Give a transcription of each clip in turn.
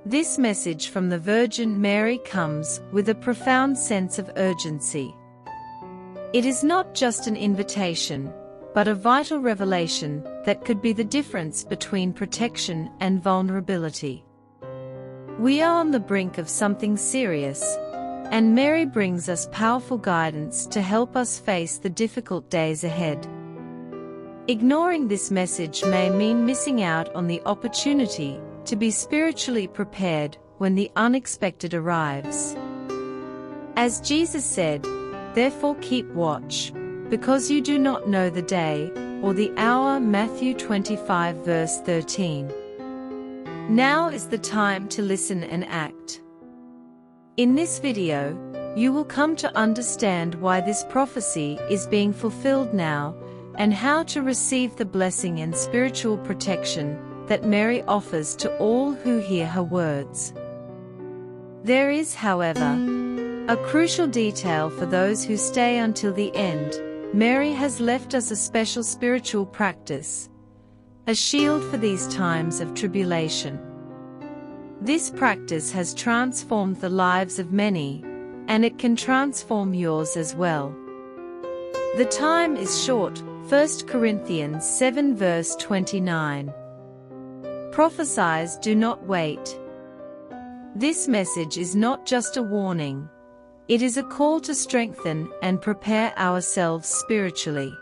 This message from the Virgin Mary comes with a profound sense of urgency. It is not just an invitation, but a vital revelation that could be the difference between protection and vulnerability. We are on the brink of something serious, and Mary brings us powerful guidance to help us face the difficult days ahead. Ignoring this message may mean missing out on the opportunity to be spiritually prepared when the unexpected arrives. As Jesus said, "Therefore keep watch, because you do not know the day or the hour." Matthew 25 verse 13. Now is the time to listen and act. In this video, you will come to understand why this prophecy is being fulfilled now, and how to receive the blessing and spiritual protection that Mary offers to all who hear her words. There is, however, a crucial detail for those who stay until the end. Mary has left us a special spiritual practice, a shield for these times of tribulation. This practice has transformed the lives of many, and it can transform yours as well. The time is short, 1 Corinthians 7 verse 29. Prophesies, do not wait. This message is not just a warning. It is a call to strengthen and prepare ourselves spiritually.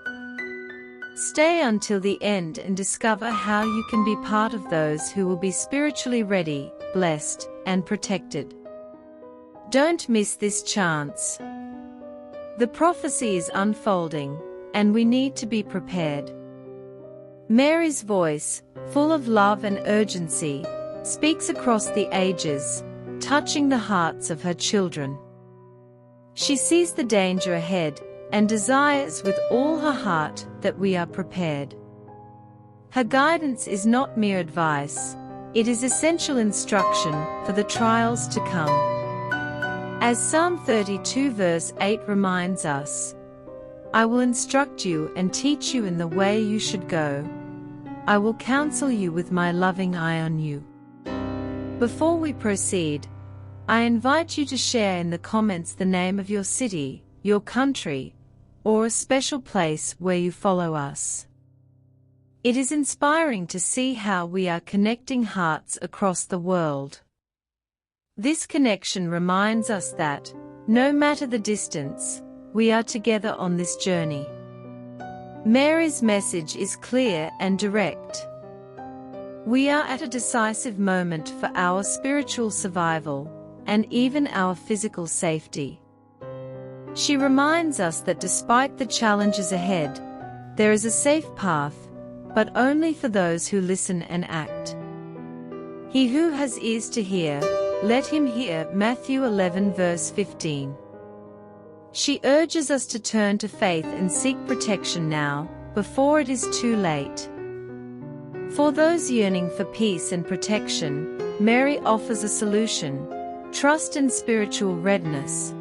Stay until the end and discover how you can be part of those who will be spiritually ready, blessed, and protected. Don't miss this chance. The prophecy is unfolding, and we need to be prepared. Mary's voice, full of love and urgency, speaks across the ages, touching the hearts of her children. She sees the danger ahead and desires with all her heart that we are prepared. Her guidance is not mere advice, it is essential instruction for the trials to come. As Psalm 32 verse 8 reminds us, "I will instruct you and teach you in the way you should go. I will counsel you with my loving eye on you." Before we proceed, I invite you to share in the comments the name of your city, your country, or a special place where you follow us. It is inspiring to see how we are connecting hearts across the world. This connection reminds us that, no matter the distance, we are together on this journey. Mary's message is clear and direct. We are at a decisive moment for our spiritual survival, and even our physical safety. She reminds us that despite the challenges ahead, there is a safe path, but only for those who listen and act. He who has ears to hear, let him hear. Matthew 11 verse 15. She urges us to turn to faith and seek protection now, before it is too late. For those yearning for peace and protection, Mary offers a solution: trust and spiritual readiness.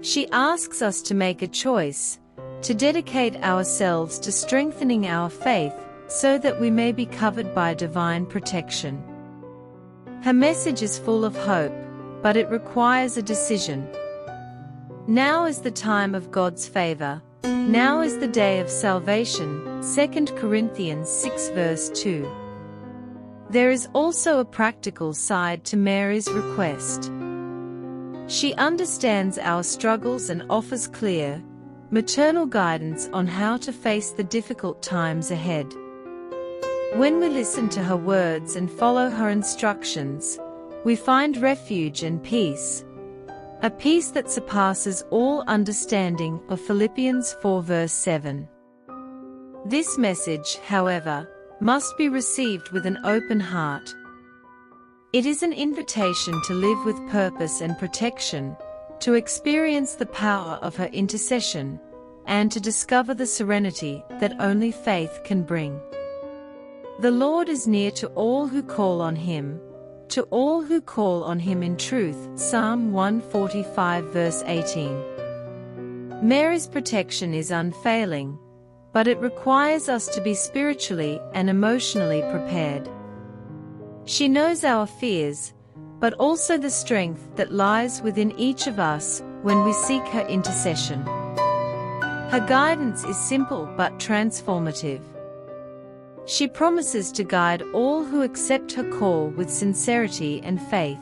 She asks us to make a choice, to dedicate ourselves to strengthening our faith, so that we may be covered by divine protection. Her message is full of hope, but it requires a decision. Now is the time of God's favor. Now is the day of salvation. 2 Corinthians 6 verse 2. There is also a practical side to Mary's request. She understands our struggles and offers clear, maternal guidance on how to face the difficult times ahead. When we listen to her words and follow her instructions, we find refuge and peace, a peace that surpasses all understanding. Of Philippians 4 verse 7. This message, however, must be received with an open heart. It is an invitation to live with purpose and protection, to experience the power of her intercession, and to discover the serenity that only faith can bring. The Lord is near to all who call on Him, to all who call on Him in truth. Psalm 145 verse 18. Mary's protection is unfailing, but it requires us to be spiritually and emotionally prepared. She knows our fears, but also the strength that lies within each of us when we seek her intercession. Her guidance is simple but transformative. She promises to guide all who accept her call with sincerity and faith.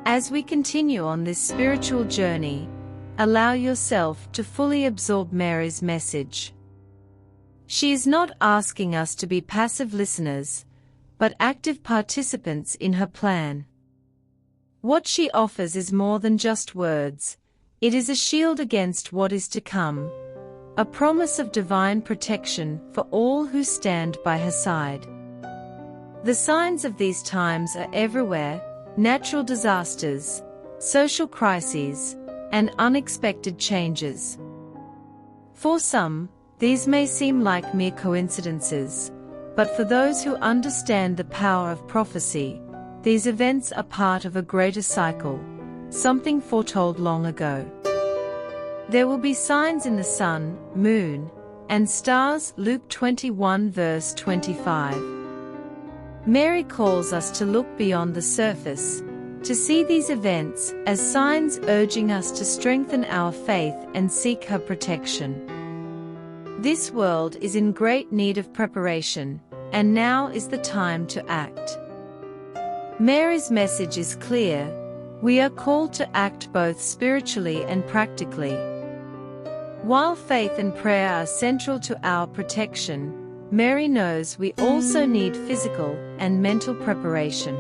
As we continue on this spiritual journey, allow yourself to fully absorb Mary's message. She is not asking us to be passive listeners, but active participants in her plan. What she offers is more than just words. It is a shield against what is to come, a promise of divine protection for all who stand by her side. The signs of these times are everywhere: natural disasters, social crises, and unexpected changes. For some, these may seem like mere coincidences, but for those who understand the power of prophecy, these events are part of a greater cycle, something foretold long ago. There will be signs in the sun, moon, and stars. Luke 21 verse 25. Mary calls us to look beyond the surface, to see these events as signs urging us to strengthen our faith and seek her protection. This world is in great need of preparation, and now is the time to act. Mary's message is clear: we are called to act both spiritually and practically. While faith and prayer are central to our protection, Mary knows we also need physical and mental preparation.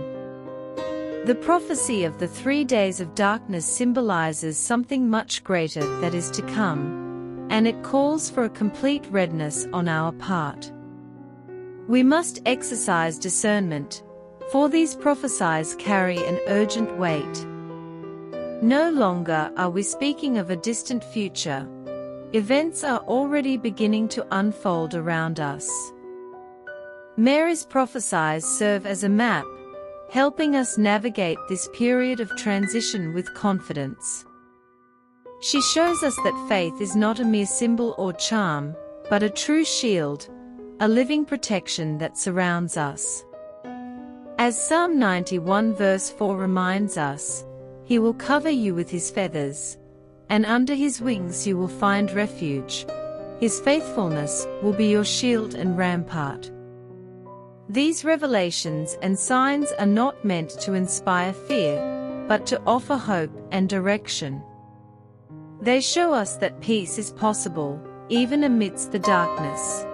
The prophecy of the 3 days of darkness symbolizes something much greater that is to come, and it calls for a complete readiness on our part. We must exercise discernment, for these prophecies carry an urgent weight. No longer are we speaking of a distant future. Events are already beginning to unfold around us. Mary's prophecies serve as a map, helping us navigate this period of transition with confidence. She shows us that faith is not a mere symbol or charm, but a true shield, a living protection that surrounds us. As Psalm 91 verse 4 reminds us, He will cover you with His feathers, and under His wings you will find refuge. His faithfulness will be your shield and rampart. These revelations and signs are not meant to inspire fear, but to offer hope and direction. They show us that peace is possible, even amidst the darkness.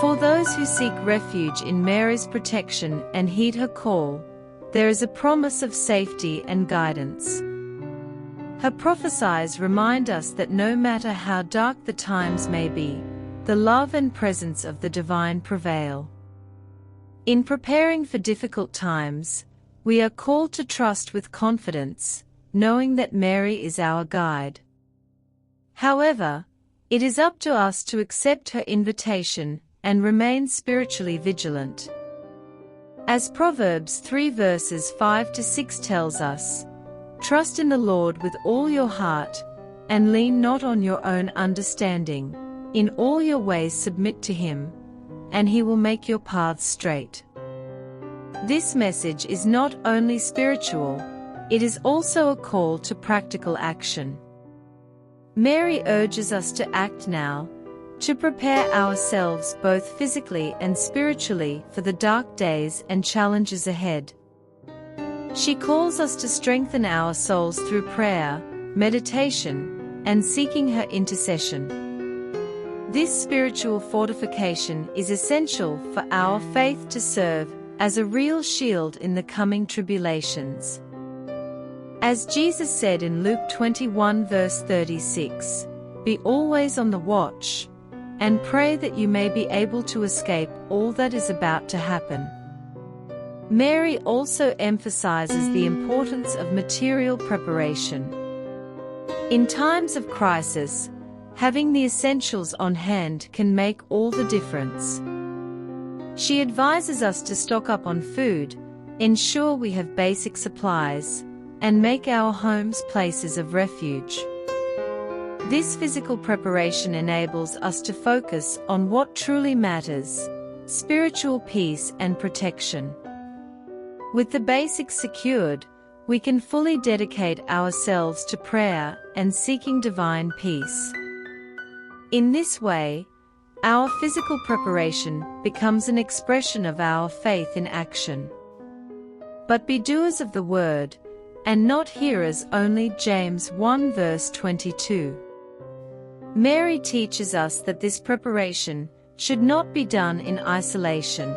For those who seek refuge in Mary's protection and heed her call, there is a promise of safety and guidance. Her prophecies remind us that no matter how dark the times may be, the love and presence of the divine prevail. In preparing for difficult times, we are called to trust with confidence, knowing that Mary is our guide. However, it is up to us to accept her invitation and remain spiritually vigilant. As Proverbs 3 verses 5 to 6 tells us, "Trust in the Lord with all your heart, and lean not on your own understanding. In all your ways submit to Him, and He will make your paths straight." This message is not only spiritual, it is also a call to practical action. Mary urges us to act now, to prepare ourselves both physically and spiritually for the dark days and challenges ahead. She calls us to strengthen our souls through prayer, meditation, and seeking her intercession. This spiritual fortification is essential for our faith to serve as a real shield in the coming tribulations. As Jesus said in Luke 21 verse 36, "Be always on the watch, and pray that you may be able to escape all that is about to happen." Mary also emphasizes the importance of material preparation. In times of crisis, having the essentials on hand can make all the difference. She advises us to stock up on food, ensure we have basic supplies, and make our homes places of refuge. This physical preparation enables us to focus on what truly matters, spiritual peace and protection. With the basics secured, we can fully dedicate ourselves to prayer and seeking divine peace. In this way, our physical preparation becomes an expression of our faith in action. But be doers of the word, and not hearers only. James 1 verse 22. Mary teaches us that this preparation should not be done in isolation.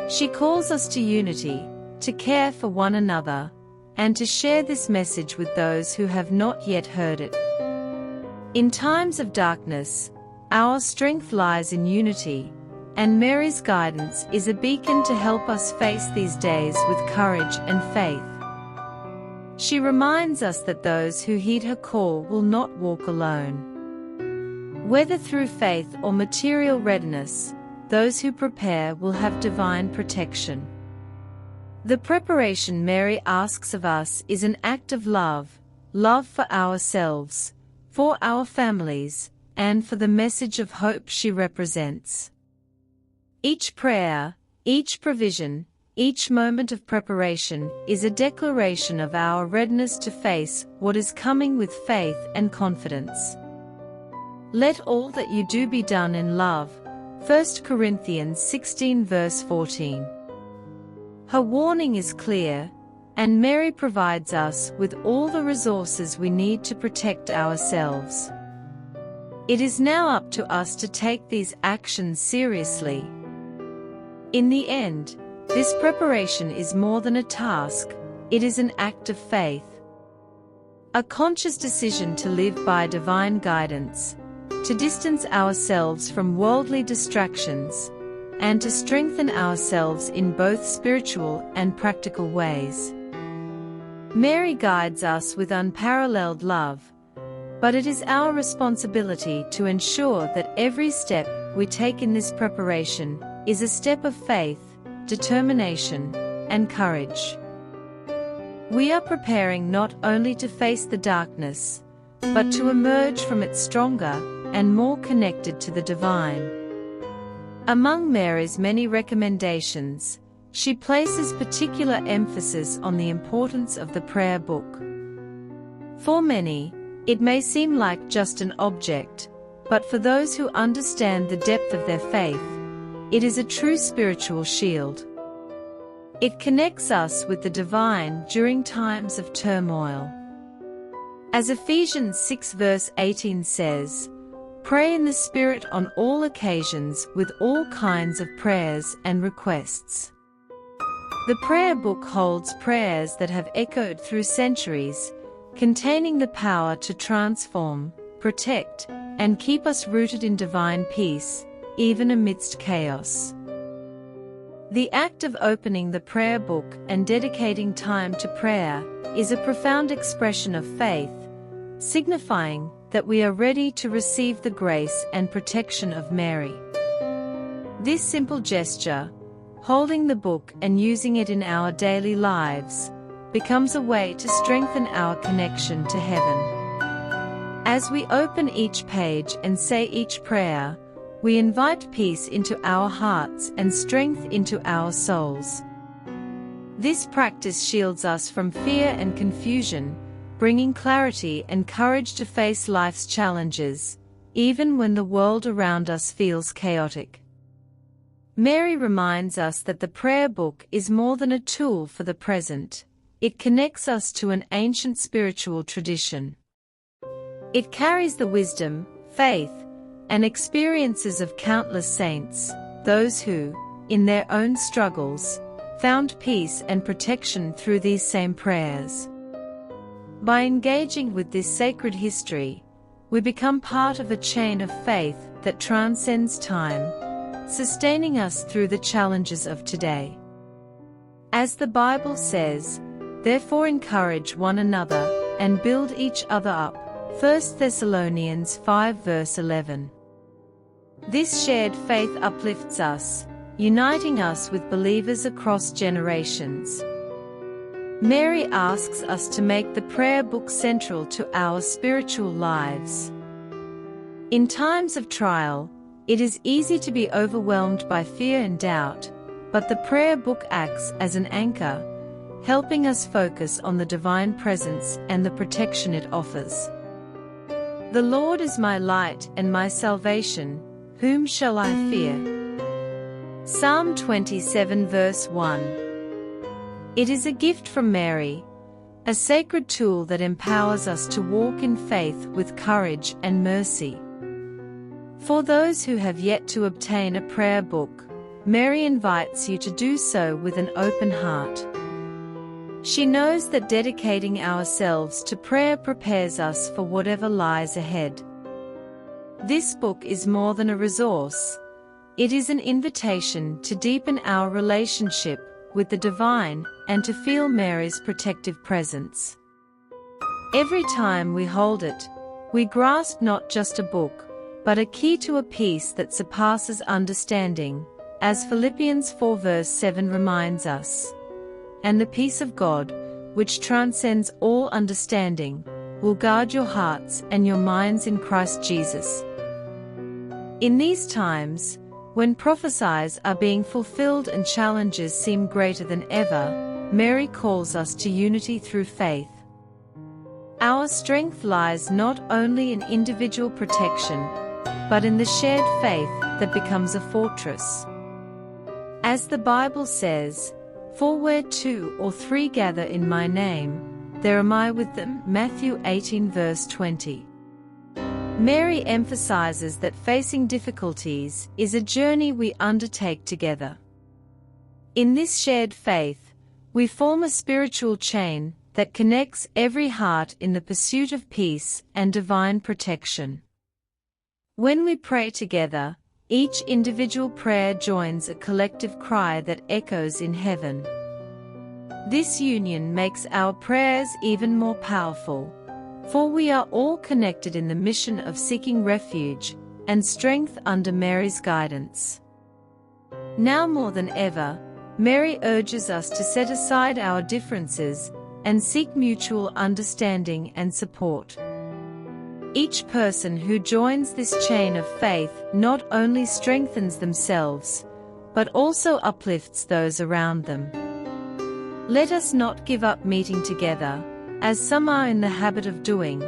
She calls us to unity, to care for one another, and to share this message with those who have not yet heard it. In times of darkness, our strength lies in unity, and Mary's guidance is a beacon to help us face these days with courage and faith. She reminds us that those who heed her call will not walk alone. Whether through faith or material readiness, those who prepare will have divine protection. The preparation Mary asks of us is an act of love, love for ourselves, for our families, and for the message of hope she represents. Each prayer, each provision, each moment of preparation is a declaration of our readiness to face what is coming with faith and confidence. Let all that you do be done in love. 1 Corinthians 16 verse 14. Her warning is clear, and Mary provides us with all the resources we need to protect ourselves. It is now up to us to take these actions seriously. In the end, this preparation is more than a task, it is an act of faith. A conscious decision to live by divine guidance, to distance ourselves from worldly distractions, and to strengthen ourselves in both spiritual and practical ways. Mary guides us with unparalleled love, but it is our responsibility to ensure that every step we take in this preparation is a step of faith, determination, and courage. We are preparing not only to face the darkness, but to emerge from it stronger and more connected to the divine. Among Mary's many recommendations, she places particular emphasis on the importance of the prayer book. For many, it may seem like just an object, but for those who understand the depth of their faith, it is a true spiritual shield. It connects us with the divine during times of turmoil. As Ephesians 6 verse 18 says, "Pray in the Spirit on all occasions with all kinds of prayers and requests." The prayer book holds prayers that have echoed through centuries, containing the power to transform, protect, and keep us rooted in divine peace, even amidst chaos. The act of opening the prayer book and dedicating time to prayer is a profound expression of faith, signifying that we are ready to receive the grace and protection of Mary. This simple gesture, holding the book and using it in our daily lives, becomes a way to strengthen our connection to heaven. As we open each page and say each prayer, we invite peace into our hearts and strength into our souls. This practice shields us from fear and confusion, bringing clarity and courage to face life's challenges, even when the world around us feels chaotic. Mary reminds us that the prayer book is more than a tool for the present. It connects us to an ancient spiritual tradition. It carries the wisdom, faith, and experiences of countless saints, those who, in their own struggles, found peace and protection through these same prayers. By engaging with this sacred history, we become part of a chain of faith that transcends time, sustaining us through the challenges of today. As the Bible says, "Therefore encourage one another and build each other up." 1 Thessalonians 5 verse 11. This shared faith uplifts us, uniting us with believers across generations. Mary asks us to make the prayer book central to our spiritual lives. In times of trial, It is easy to be overwhelmed by fear and doubt, but the prayer book acts as an anchor, helping us focus on the divine presence and the protection it offers. The Lord is my light and my salvation, whom shall I fear? Psalm 27 verse 1. It is a gift from Mary, a sacred tool that empowers us to walk in faith with courage and mercy. For those who have yet to obtain a prayer book, Mary invites you to do so with an open heart. She knows that dedicating ourselves to prayer prepares us for whatever lies ahead. This book is more than a resource. It is an invitation to deepen our relationship with the divine and to feel Mary's protective presence. Every time we hold it, we grasp not just a book, but a key to a peace that surpasses understanding, as Philippians 4 verse 7 reminds us. And the peace of God, which transcends all understanding, will guard your hearts and your minds in Christ Jesus. In these times, when prophecies are being fulfilled and challenges seem greater than ever, Mary calls us to unity through faith. Our strength lies not only in individual protection, but in the shared faith that becomes a fortress. As the Bible says, "For where 2 or 3 gather in my name, there am I with them." Matthew 18 verse 20. Mary emphasizes that facing difficulties is a journey we undertake together. In this shared faith, we form a spiritual chain that connects every heart in the pursuit of peace and divine protection. When we pray together, each individual prayer joins a collective cry that echoes in heaven. This union makes our prayers even more powerful, for we are all connected in the mission of seeking refuge and strength under Mary's guidance. Now more than ever, Mary urges us to set aside our differences and seek mutual understanding and support. Each person who joins this chain of faith not only strengthens themselves, but also uplifts those around them. Let us not give up meeting together, as some are in the habit of doing,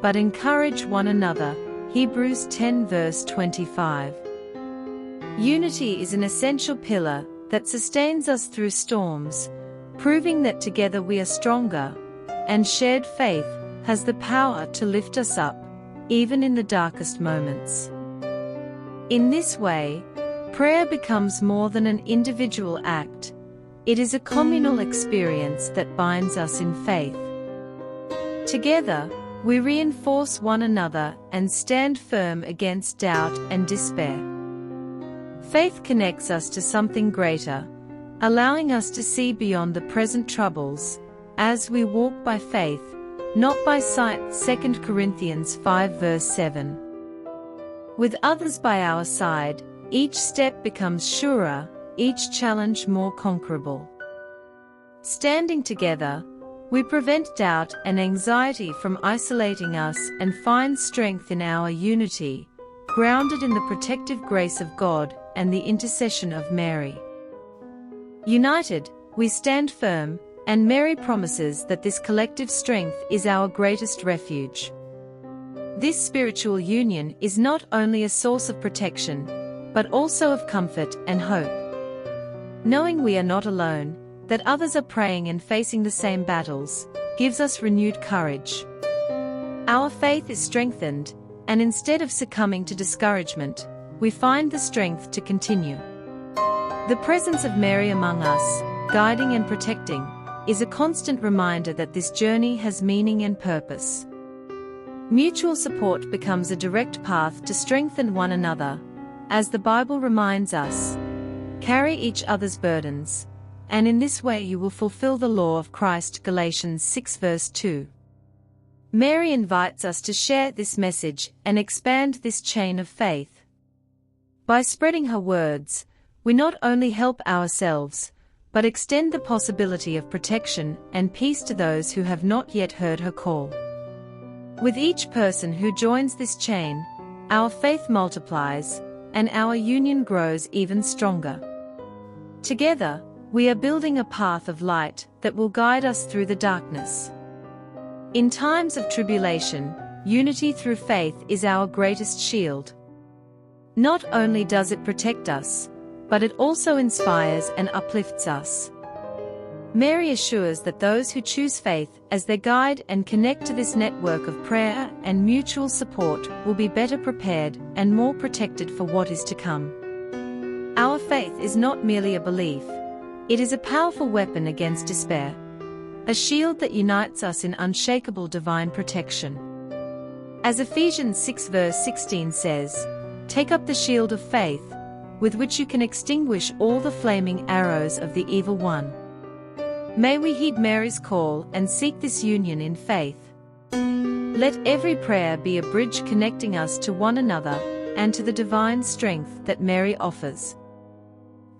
but encourage one another. Hebrews 10 verse 25. Unity is an essential pillar that sustains us through storms, proving that together we are stronger, and shared faith has the power to lift us up, even in the darkest moments. In this way, prayer becomes more than an individual act. It is a communal experience that binds us in faith. Together, we reinforce one another and stand firm against doubt and despair. Faith connects us to something greater, allowing us to see beyond the present troubles, as we walk by faith, not by sight. 2 Corinthians 5 verse 7. With others by our side, each step becomes surer, each challenge more conquerable. Standing together, we prevent doubt and anxiety from isolating us and find strength in our unity, grounded in the protective grace of God and the intercession of Mary. United, we stand firm, and Mary promises that this collective strength is our greatest refuge. This spiritual union is not only a source of protection, but also of comfort and hope. Knowing we are not alone, that others are praying and facing the same battles, gives us renewed courage. Our faith is strengthened, and instead of succumbing to discouragement, we find the strength to continue. The presence of Mary among us, guiding and protecting, is a constant reminder that this journey has meaning and purpose. Mutual support becomes a direct path to strengthen one another, as the Bible reminds us. Carry each other's burdens, and in this way you will fulfill the law of Christ. Galatians 6 verse 2. Mary invites us to share this message and expand this chain of faith. By spreading her words, we not only help ourselves, but extend the possibility of protection and peace to those who have not yet heard her call. With each person who joins this chain, our faith multiplies, and our union grows even stronger. Together, we are building a path of light that will guide us through the darkness. In times of tribulation, unity through faith is our greatest shield. Not only does it protect us, but it also inspires and uplifts us. Mary assures that those who choose faith as their guide and connect to this network of prayer and mutual support will be better prepared and more protected for what is to come. Our faith is not merely a belief. It is a powerful weapon against despair, a shield that unites us in unshakable divine protection. As Ephesians 6 verse 16 says, "Take up the shield of faith, with which you can extinguish all the flaming arrows of the evil one." May we heed Mary's call and seek this union in faith. Let every prayer be a bridge connecting us to one another and to the divine strength that Mary offers.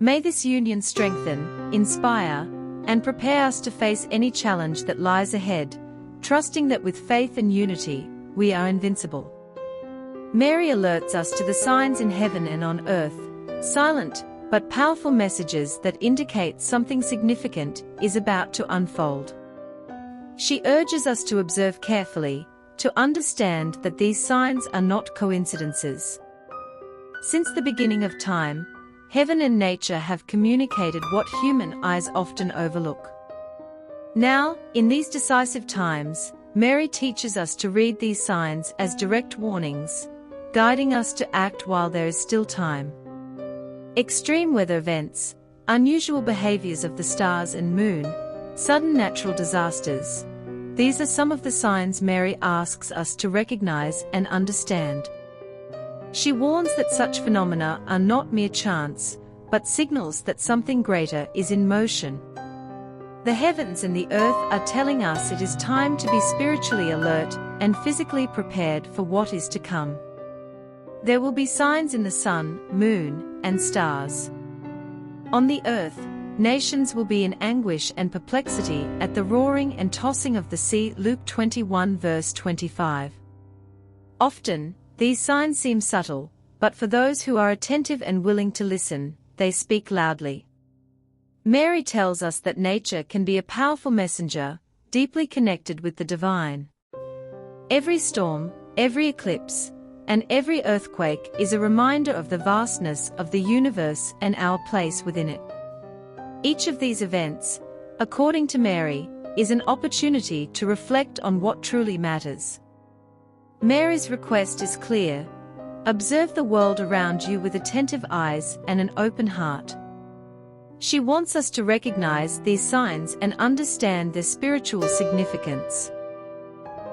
May this union strengthen, inspire, and prepare us to face any challenge that lies ahead, trusting that with faith and unity, we are invincible. Mary alerts us to the signs in heaven and on earth, silent but powerful messages that indicate something significant is about to unfold. She urges us to observe carefully, to understand that these signs are not coincidences. Since the beginning of time, heaven and nature have communicated what human eyes often overlook. Now, in these decisive times, Mary teaches us to read these signs as direct warnings, guiding us to act while there is still time. Extreme weather events, unusual behaviors of the stars and moon, sudden natural disasters. These are some of the signs Mary asks us to recognize and understand. She warns that such phenomena are not mere chance, but signals that something greater is in motion. The heavens and the earth are telling us it is time to be spiritually alert and physically prepared for what is to come. There will be signs in the sun, moon, and stars. On the earth, nations will be in anguish and perplexity at the roaring and tossing of the sea. Luke 21 verse 25. Often, these signs seem subtle, but for those who are attentive and willing to listen, they speak loudly. Mary tells us that nature can be a powerful messenger, deeply connected with the divine. Every storm, every eclipse, and every earthquake is a reminder of the vastness of the universe and our place within it. Each of these events, according to Mary, is an opportunity to reflect on what truly matters. Mary's request is clear: observe the world around you with attentive eyes and an open heart. She wants us to recognize these signs and understand their spiritual significance.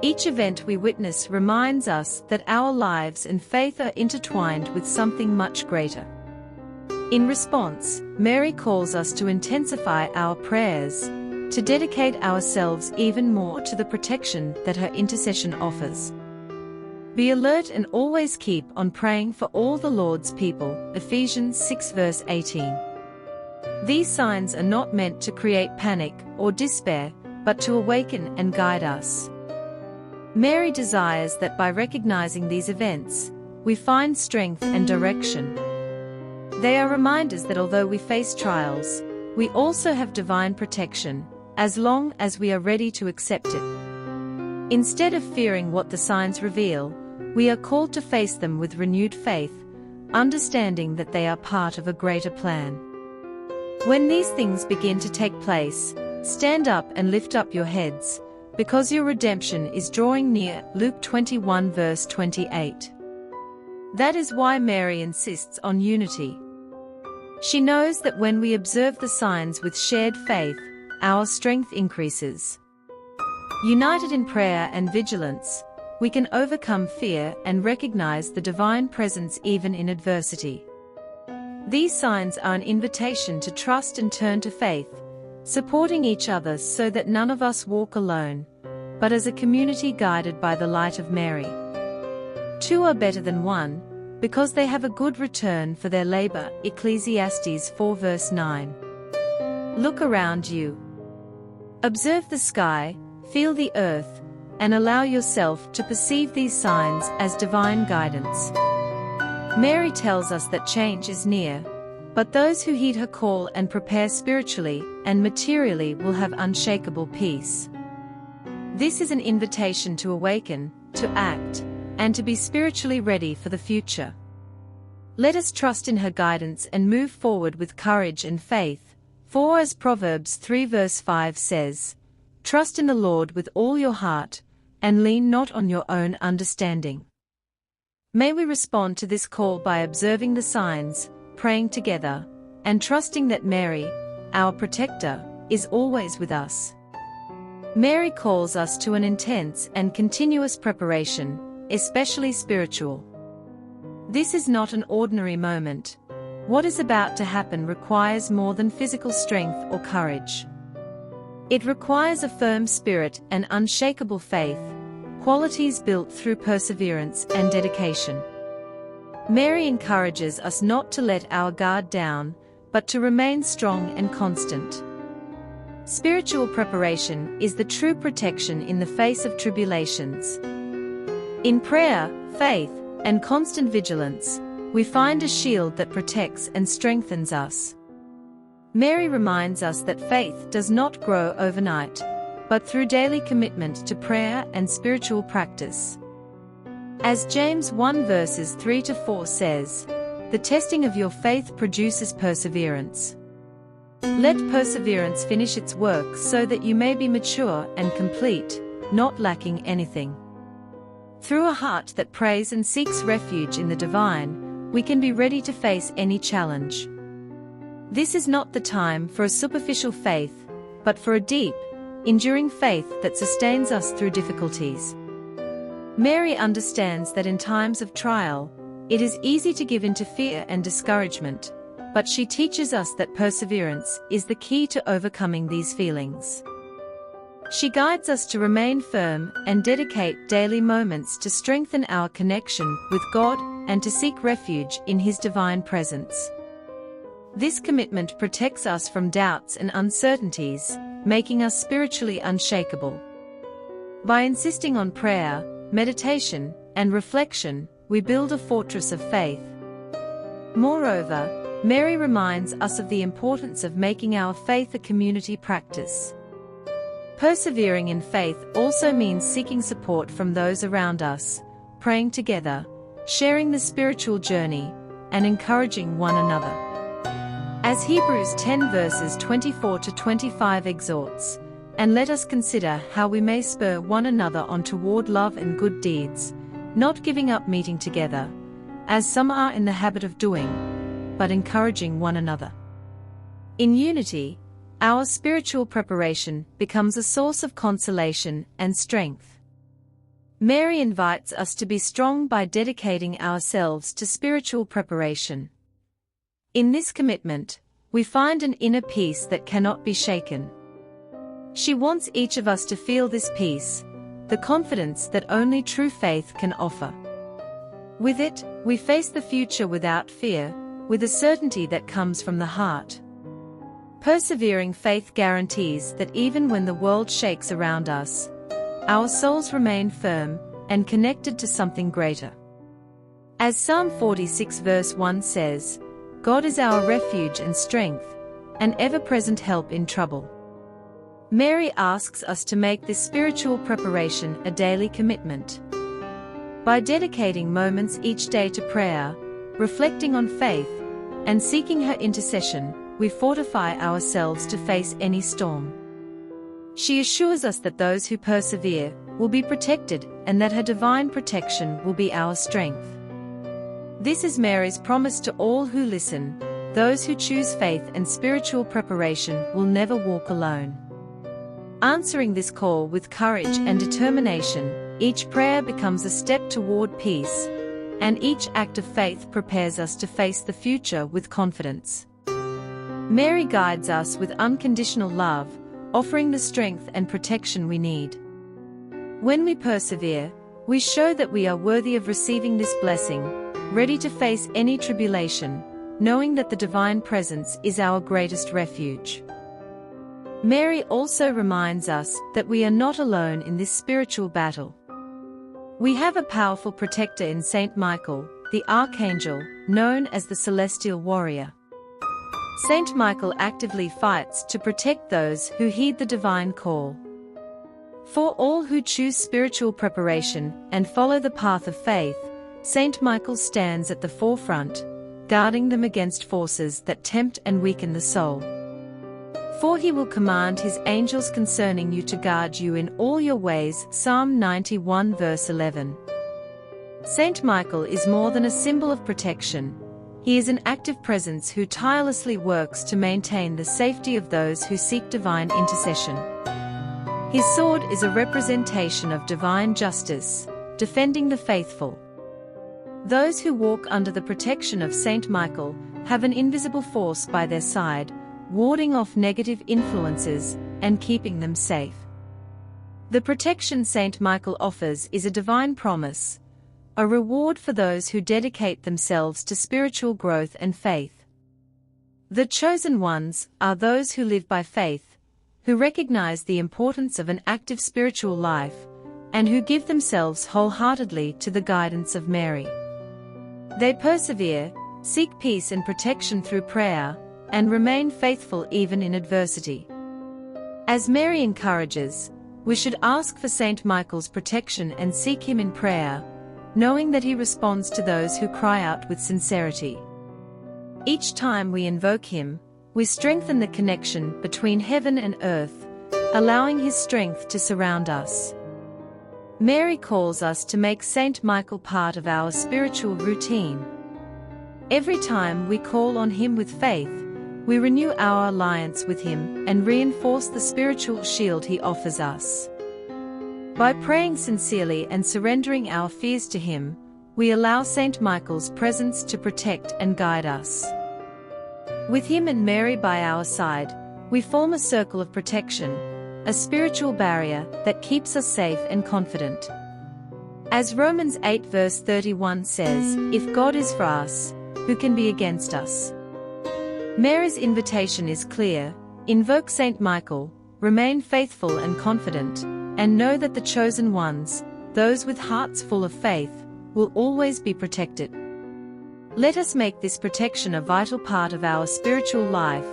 Each event we witness reminds us that our lives and faith are intertwined with something much greater. In response, Mary calls us to intensify our prayers, to dedicate ourselves even more to the protection that her intercession offers. Be alert and always keep on praying for all the Lord's people. Ephesians 6 verse 18. These signs are not meant to create panic or despair, but to awaken and guide us. Mary desires that by recognizing these events, we find strength and direction. They are reminders that although we face trials, we also have divine protection, as long as we are ready to accept it. Instead of fearing what the signs reveal, we are called to face them with renewed faith, understanding that they are part of a greater plan. When these things begin to take place, stand up and lift up your heads, because your redemption is drawing near. Luke 21 verse 28. That is why Mary insists on unity. She knows that when we observe the signs with shared faith, our strength increases. United in prayer and vigilance, we can overcome fear and recognize the divine presence even in adversity. These signs are an invitation to trust and turn to faith, supporting each other so that none of us walk alone, but as a community guided by the light of Mary. Two are better than one, because they have a good return for their labor. Ecclesiastes 4 verse 9. Look around you. Observe the sky, feel the earth, and allow yourself to perceive these signs as divine guidance. Mary tells us that change is near, but those who heed her call and prepare spiritually and materially will have unshakable peace. This is an invitation to awaken, to act, and to be spiritually ready for the future. Let us trust in her guidance and move forward with courage and faith, for as Proverbs 3 verse 5 says, "Trust in the Lord with all your heart, and lean not on your own understanding." May we respond to this call by observing the signs, praying together, and trusting that Mary, our protector, is always with us. Mary calls us to an intense and continuous preparation, especially spiritual. This is not an ordinary moment. What is about to happen requires more than physical strength or courage. It requires a firm spirit and unshakable faith, qualities built through perseverance and dedication. Mary encourages us not to let our guard down, but to remain strong and constant. Spiritual preparation is the true protection in the face of tribulations. In prayer, faith, and constant vigilance, we find a shield that protects and strengthens us. Mary reminds us that faith does not grow overnight, but through daily commitment to prayer and spiritual practice. As James 1 verses 3 to 4 says, "The testing of your faith produces perseverance. Let perseverance finish its work so that you may be mature and complete, not lacking anything." Through a heart that prays and seeks refuge in the divine, we can be ready to face any challenge. This is not the time for a superficial faith, but for a deep, enduring faith that sustains us through difficulties. Mary understands that in times of trial, it is easy to give in to fear and discouragement, but she teaches us that perseverance is the key to overcoming these feelings. She guides us to remain firm and dedicate daily moments to strengthen our connection with God and to seek refuge in His divine presence. This commitment protects us from doubts and uncertainties, making us spiritually unshakable. By insisting on prayer, meditation, and reflection, we build a fortress of faith. Moreover, Mary reminds us of the importance of making our faith a community practice. Persevering in faith also means seeking support from those around us, praying together, sharing the spiritual journey, and encouraging one another. As Hebrews 10 verses 24 to 25 exhorts, "And let us consider how we may spur one another on toward love and good deeds, not giving up meeting together, as some are in the habit of doing, but encouraging one another." In unity, our spiritual preparation becomes a source of consolation and strength. Mary invites us to be strong by dedicating ourselves to spiritual preparation. In this commitment, we find an inner peace that cannot be shaken. She wants each of us to feel this peace, the confidence that only true faith can offer. With it, we face the future without fear, with a certainty that comes from the heart. Persevering faith guarantees that even when the world shakes around us, our souls remain firm and connected to something greater. As Psalm 46 verse 1 says, "God is our refuge and strength, an ever-present help in trouble." Mary asks us to make this spiritual preparation a daily commitment. By dedicating moments each day to prayer, reflecting on faith, and seeking her intercession, we fortify ourselves to face any storm. She assures us that those who persevere will be protected and that her divine protection will be our strength. This is Mary's promise to all who listen. Those who choose faith and spiritual preparation will never walk alone. Answering this call with courage and determination, each prayer becomes a step toward peace, and each act of faith prepares us to face the future with confidence. Mary guides us with unconditional love, offering the strength and protection we need. When we persevere, we show that we are worthy of receiving this blessing, ready to face any tribulation, knowing that the divine presence is our greatest refuge. Mary also reminds us that we are not alone in this spiritual battle. We have a powerful protector in Saint Michael, the archangel, known as the celestial warrior. Saint Michael actively fights to protect those who heed the divine call. For all who choose spiritual preparation and follow the path of faith, Saint Michael stands at the forefront, guarding them against forces that tempt and weaken the soul. For he will command his angels concerning you to guard you in all your ways. Psalm 91 verse 11. Saint Michael is more than a symbol of protection. He is an active presence who tirelessly works to maintain the safety of those who seek divine intercession. His sword is a representation of divine justice, defending the faithful. Those who walk under the protection of Saint Michael have an invisible force by their side, warding off negative influences and keeping them safe. The protection Saint Michael offers is a divine promise, a reward for those who dedicate themselves to spiritual growth and faith. The chosen ones are those who live by faith, who recognize the importance of an active spiritual life, and who give themselves wholeheartedly to the guidance of Mary. They persevere, seek peace and protection through prayer, and remain faithful even in adversity. As Mary encourages, we should ask for Saint Michael's protection and seek him in prayer, knowing that he responds to those who cry out with sincerity. Each time we invoke him, we strengthen the connection between heaven and earth, allowing his strength to surround us. Mary calls us to make Saint Michael part of our spiritual routine. Every time we call on him with faith, we renew our alliance with him and reinforce the spiritual shield he offers us. By praying sincerely and surrendering our fears to him, we allow Saint Michael's presence to protect and guide us. With him and Mary by our side, we form a circle of protection, a spiritual barrier that keeps us safe and confident. As Romans 8 verse 31 says, "If God is for us, who can be against us?" Mary's invitation is clear: invoke Saint Michael, remain faithful and confident, and know that the chosen ones, those with hearts full of faith, will always be protected. Let us make this protection a vital part of our spiritual life,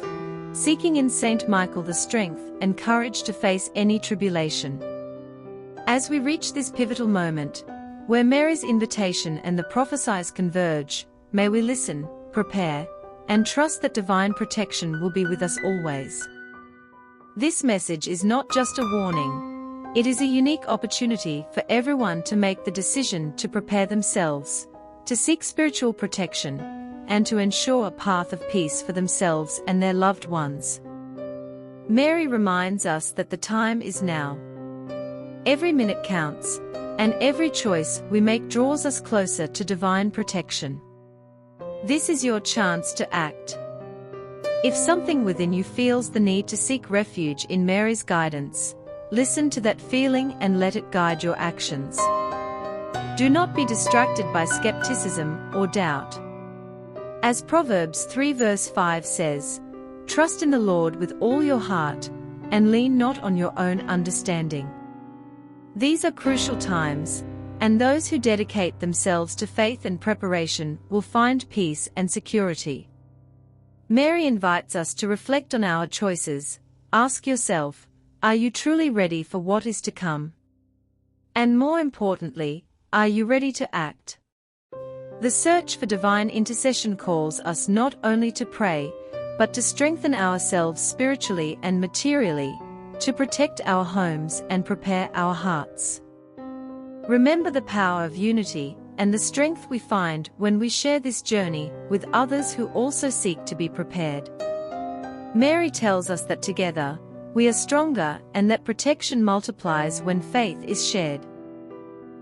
seeking in Saint Michael the strength and courage to face any tribulation. As we reach this pivotal moment, where Mary's invitation and the prophesies converge, may we listen, prepare, and trust that divine protection will be with us always. This message is not just a warning. It is a unique opportunity for everyone to make the decision to prepare themselves, to seek spiritual protection, and to ensure a path of peace for themselves and their loved ones. Mary reminds us that the time is now. Every minute counts, and every choice we make draws us closer to divine protection. This is your chance to act. If something within you feels the need to seek refuge in Mary's guidance, listen to that feeling and let it guide your actions. Do not be distracted by skepticism or doubt. As Proverbs 3 verse 5 says, "Trust in the Lord with all your heart, and lean not on your own understanding." These are crucial times, and those who dedicate themselves to faith and preparation will find peace and security. Mary invites us to reflect on our choices. Ask yourself, are you truly ready for what is to come? And more importantly, are you ready to act? The search for divine intercession calls us not only to pray, but to strengthen ourselves spiritually and materially, to protect our homes and prepare our hearts. Remember the power of unity and the strength we find when we share this journey with others who also seek to be prepared. Mary tells us that together, we are stronger and that protection multiplies when faith is shared.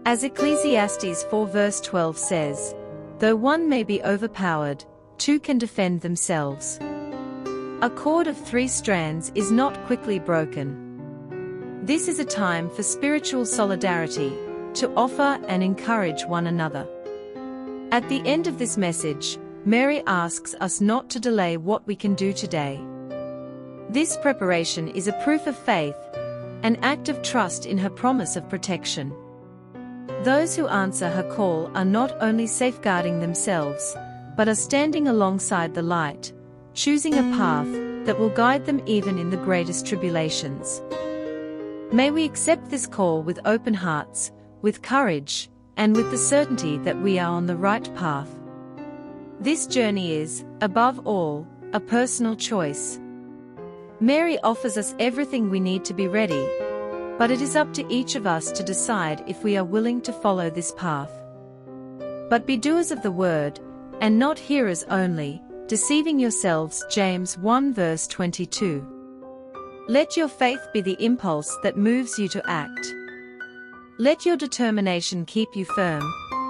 As Ecclesiastes 4 verse 12 says, "Though one may be overpowered, two can defend themselves." A cord of 3 strands is not quickly broken. This is a time for spiritual solidarity, to offer and encourage one another. At the end of this message, Mary asks us not to delay what we can do today. This preparation is a proof of faith, an act of trust in her promise of protection. Those who answer her call are not only safeguarding themselves, but are standing alongside the light, choosing a path that will guide them even in the greatest tribulations. May we accept this call with open hearts, with courage, and with the certainty that we are on the right path. This journey is, above all, a personal choice. Mary offers us everything we need to be ready, but it is up to each of us to decide if we are willing to follow this path. But be doers of the word, and not hearers only, deceiving yourselves. James 1 verse 22. Let your faith be the impulse that moves you to act. Let your determination keep you firm,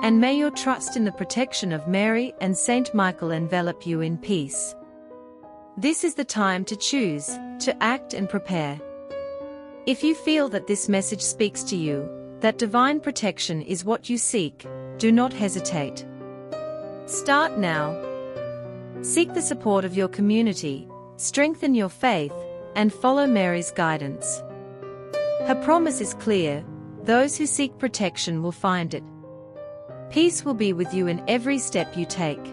and may your trust in the protection of Mary and Saint Michael envelop you in peace. This is the time to choose, to act and prepare. If you feel that this message speaks to you, that divine protection is what you seek, do not hesitate. Start now. Seek the support of your community, strengthen your faith, and follow Mary's guidance. Her promise is clear: those who seek protection will find it. Peace will be with you in every step you take.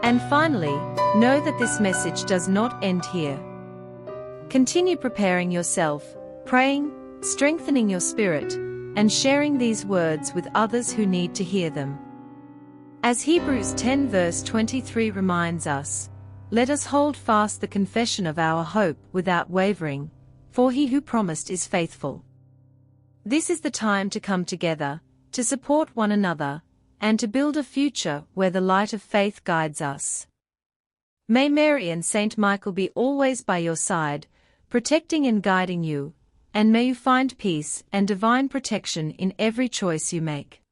And finally, know that this message does not end here. Continue preparing yourself, praying, strengthening your spirit, and sharing these words with others who need to hear them. As Hebrews 10 verse 23 reminds us, let us hold fast the confession of our hope without wavering, for he who promised is faithful. This is the time to come together, to support one another, and to build a future where the light of faith guides us. May Mary and Saint Michael be always by your side, protecting and guiding you, and may you find peace and divine protection in every choice you make.